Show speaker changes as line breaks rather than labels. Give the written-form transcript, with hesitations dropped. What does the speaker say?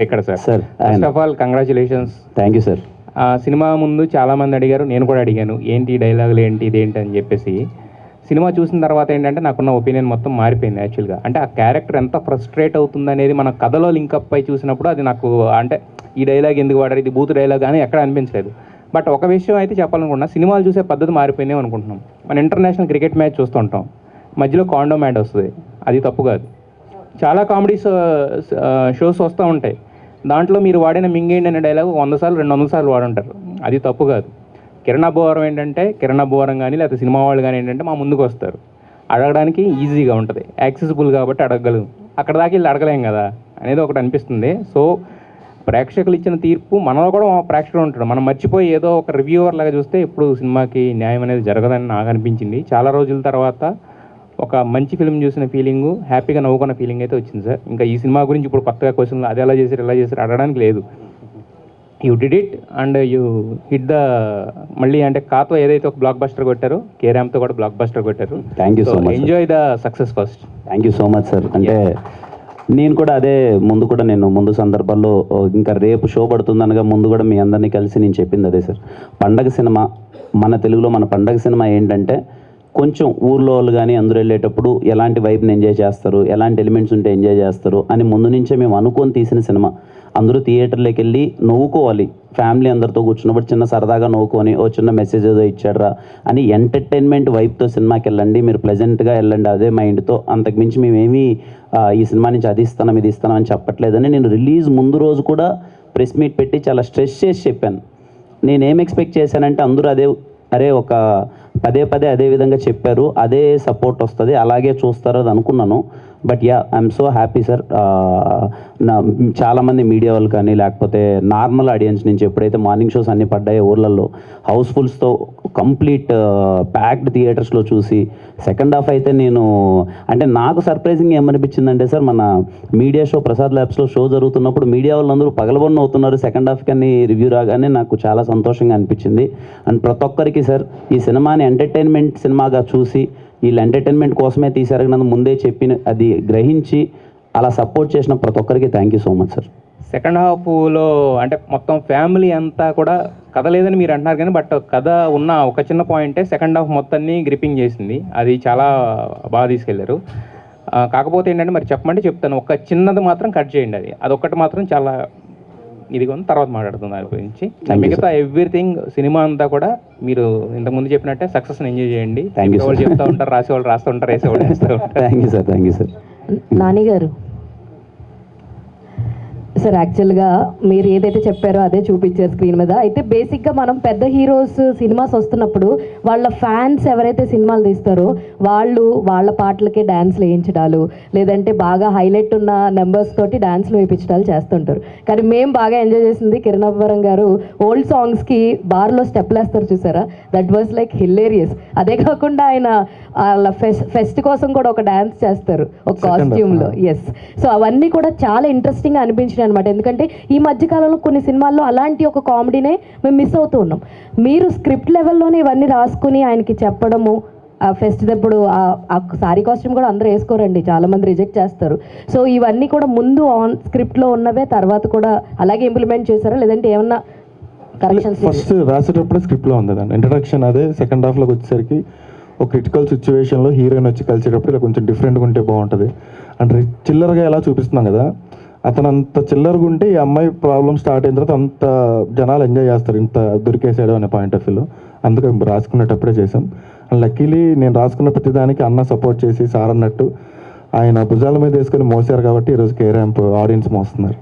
ఇక్కడ sir
sir
first of all congratulations.
Thank you sir.
Cinema ముందు చాలామంది అడిగారు, నేను కూడా అడిగాను ఏంటి డైలాగులు ఏంటి ఇదేంటి అని చెప్పేసి. సినిమా చూసిన తర్వాత ఏంటంటే నాకున్న ఒపీనియన్ మొత్తం మారిపోయింది యాక్చువల్గా. అంటే ఆ క్యారెక్టర్ ఎంత ఫ్రస్ట్రేట్ అవుతుంది అనేది మన కథలో లింకప్ అయి చూసినప్పుడు అది నాకు అంటే ఈ డైలాగ్ ఎందుకు వాడారు, ఇది బూత్ డైలాగ్ అని ఎక్కడ అనిపించలేదు. బట్ ఒక విషయం అయితే చెప్పాలనుకుంటున్నా, సినిమాలు చూసే పద్ధతి మారిపోయింది అనుకుంటున్నాం. మన ఇంటర్నేషనల్ క్రికెట్ మ్యాచ్ చూస్తూ ఉంటాం, మధ్యలో కాండోమ్ యాడ్ వస్తుంది, అది తప్పు కాదు. చాలా కామెడీ షోస్ వస్తూ ఉంటాయి, దాంట్లో మీరు వాడిన మింగేండి అనే డైలాగ్ 100 సార్లు 200 సార్లు వాడుంటారు, అది తప్పు కాదు. కిరణ్ అబ్బవరం ఏంటంటే కిరణ్ అబ్బవరం కానీ లేకపోతే సినిమా వాళ్ళు కానీ ఏంటంటే మా ముందుకు వస్తారు, అడగడానికి ఈజీగా ఉంటుంది, యాక్సెసిబుల్ కాబట్టి అడగగలం. అక్కడ దాకా వెళ్ళి అడగలేం కదా అనేది ఒకటి అనిపిస్తుంది. సో ప్రేక్షకులు ఇచ్చిన తీర్పు మనలో కూడా ప్రేక్షకులు ఉంటాడు, మనం మర్చిపోయి ఏదో ఒక రివ్యూవర్ లాగా చూస్తే ఇప్పుడు సినిమాకి న్యాయం అనేది జరగదని నాకు అనిపించింది. చాలా రోజుల తర్వాత ఒక మంచి ఫిల్మ్ చూసిన ఫీలింగు, హ్యాపీగా నవ్వుకున్న ఫీలింగ్ అయితే వచ్చింది సార్. ఇంకా ఈ సినిమా గురించి ఇప్పుడు కొత్తగా క్వశ్చన్లు అది ఎలా చేశారు ఇలా చేశారు అడగడానికి లేదు. You did it and you hit the మళ్ళీ అంటే కాతో ఏదైతే ఒక బ్లాక్ బస్టర్ కొట్టారో కేరామ్తో కూడా బ్లాక్ బస్టర్ కొట్టారు.
Thank you so much.
Enjoy the success first.
Thank you so much sir. అంటే నేను కూడా అదే ముందు సందర్భాల్లో ఇంకా రేపు షో పడుతుందనగా ముందు కూడా మీ అందరినీ కలిసి నేను చెప్పింది అదే సార్. పండగ సినిమా మన తెలుగులో మన పండగ సినిమా ఏంటంటే కొంచెం ఊర్లో వాళ్ళు కానీ అందరూ వెళ్ళేటప్పుడు ఎలాంటి వైబ్ని ఎంజాయ్ చేస్తారు, ఎలాంటి ఎలిమెంట్స్ ఉంటే ఎంజాయ్ చేస్తారు అని ముందు నుంచే మేము అనుకొని తీసిన సినిమా. అందరూ థియేటర్లోకి వెళ్ళి నవ్వుకోవాలి, ఫ్యామిలీ అందరితో కూర్చున్నప్పుడు చిన్న సరదాగా నవ్వుకొని ఓ చిన్న మెసేజ్ ఏదో ఇచ్చాడ్రా అని ఎంటర్టైన్మెంట్ వైబ్తో సినిమాకి వెళ్ళండి, మీరు ప్లెజెంట్గా వెళ్ళండి అదే మైండ్తో. అంతకుమించి మేమేమీ ఈ సినిమా నుంచి అది ఇస్తున్నాం ఇది ఇస్తున్నాం అని చెప్పట్లేదని నేను రిలీజ్ ముందు రోజు కూడా ప్రెస్ మీట్ పెట్టి చాలా స్ట్రెస్ చేసి చెప్పాను. నేనేం ఎక్స్పెక్ట్ చేశానంటే అందరూ అరే ఒక పదే అదే విధంగా చెప్పారు, అదే సపోర్ట్ వస్తుంది, అలాగే చూస్తారు అది అనుకున్నాను. But yeah I'm so happy sir. చాలామంది మీడియా వాళ్ళు కానీ లేకపోతే నార్మల్ ఆడియన్స్ నుంచి ఎప్పుడైతే మార్నింగ్ షోస్ అన్నీ పడ్డాయో ఊర్లలో హౌస్ఫుల్స్తో కంప్లీట్ ప్యాక్డ్ థియేటర్స్లో చూసి సెకండ్ హాఫ్ అయితే నేను అంటే నాకు సర్ప్రైజింగ్ ఏమనిపించిందంటే సార్, మన మీడియా షో ప్రసాద్ ల్యాబ్స్లో షో జరుగుతున్నప్పుడు మీడియా వాళ్ళందరూ పగలబొన్న అవుతున్నారు సెకండ్ హాఫ్ కానీ రివ్యూ రాగానే నాకు చాలా సంతోషంగా అనిపించింది. అండ్ ప్రతి ఒక్కరికి సార్ ఈ సినిమాని ఎంటర్టైన్మెంట్ సినిమాగా చూసి వీళ్ళు ఎంటర్టైన్మెంట్ కోసమే తీశారు నన్ను ముందే చెప్పిన అది గ్రహించి అలా సపోర్ట్ చేసిన ప్రతి ఒక్కరికి thank you so much sir.
Second హాఫ్లో అంటే మొత్తం ఫ్యామిలీ అంతా కూడా కథ లేదని మీరు అంటున్నారు కానీ బట్ కథ ఉన్న ఒక చిన్న పాయింటే సెకండ్ హాఫ్ మొత్తాన్ని గ్రిప్పింగ్ చేసింది, అది చాలా బాగా తీసుకెళ్లారు. కాకపోతే ఏంటంటే మరి చెప్పమంటే చెప్తాను, ఒక చిన్నది మాత్రం కట్ చేయండి, అదొక్కటి మాత్రం చాలా ఇదిగా ఉంది, తర్వాత మాట్లాడుతుంది దాని గురించి. మిగతా ఎవ్రీథింగ్ సినిమా అంతా కూడా మీరు ఇంతకుముందు చెప్పినట్టే సక్సెస్ని ఎంజాయ్ చేయండి. వాళ్ళు చెప్తూ ఉంటారు, రాసేవాళ్ళు రాస్తూ ఉంటారు, వేసేవాళ్ళు వేస్తూ ఉంటారు.
Thank you sir.
నాని గారు సార్, యాక్చువల్గా మీరు ఏదైతే చెప్పారో అదే చూపించారు స్క్రీన్ మీద. అయితే బేసిక్గా మనం పెద్ద హీరోస్ సినిమాస్ వస్తున్నప్పుడు వాళ్ళ ఫ్యాన్స్ ఎవరైతే సినిమాలు తీస్తారో వాళ్ళ పాటలకే డ్యాన్స్లు వేయించడాలు లేదంటే బాగా హైలైట్ ఉన్న నెంబర్స్ తోటి డ్యాన్స్లు వేయించడాలు చేస్తుంటారు. కానీ మేము బాగా ఎంజాయ్ చేసింది కిరణ్ అబ్బవరం గారు ఓల్డ్ సాంగ్స్కి బార్లో స్టెప్లు వేస్తారు చూసారా, దట్ వాజ్ లైక్ హిల్లేరియస్. అదే కాకుండా ఆయన వాళ్ళ ఫెస్ట్ కోసం కూడా ఒక డ్యాన్స్ చేస్తారు ఒక కాస్ట్యూమ్లో. ఎస్, సో అవన్నీ కూడా చాలా ఇంట్రెస్టింగ్గా అనిపించినాయి అనమాట. ఎందుకంటే ఈ మధ్యకాలంలో కొన్ని సినిమాల్లో అలాంటి ఒక కామెడీనే మేము మిస్ అవుతూ ఉన్నాం. మీరు స్క్రిప్ట్ లెవెల్లోనే ఇవన్నీ రాసుకుని ఆయనకి చెప్పడము, ఆ ఫెస్ట్ అప్పుడు ఆ సారీ కాస్ట్యూమ్ కూడా అందరూ వేసుకోరండి, చాలామంది రిజెక్ట్ చేస్తారు. సో ఇవన్నీ కూడా ముందు ఆన్ స్క్రిప్ట్లో ఉన్నవే తర్వాత కూడా అలాగే ఇంప్లిమెంట్ చేశారా లేదంటే ఏమన్నా కరెక్షన్స్?
ఫస్ట్ రాసేటప్పుడు స్క్రిప్ట్లో ఉంది దాన్ని ఇంట్రడక్షన్, అదే సెకండ్ హాఫ్లోకి వచ్చేసరికి ఒక క్రిటికల్ సిచ్యువేషన్లో హీరోయిన్ వచ్చి కలిసేటప్పుడు ఇలా కొంచెం డిఫరెంట్గా ఉంటే బాగుంటుంది. అంటే చిల్లరగా ఎలా చూపిస్తున్నాం కదా, అతను అంత చిల్లరగా ఉంటే ఈ అమ్మాయి ప్రాబ్లం స్టార్ట్ అయిన తర్వాత అంత జనాలు ఎంజాయ్ చేస్తారు, ఇంత దొరికేసాడు అనే పాయింట్ ఆఫ్ వ్యూలో. అందుకే రాసుకునేటప్పుడే చేసాం. అండ్ లక్కీలీ నేను రాసుకున్న ప్రతిదానికి అన్న సపోర్ట్ చేసి సార్ అన్నట్టు ఆయన భుజాల మీద వేసుకొని మోసారు కాబట్టి ఈరోజు కే ర్యాంప్ ఆడియన్స్ మోస్తున్నారు.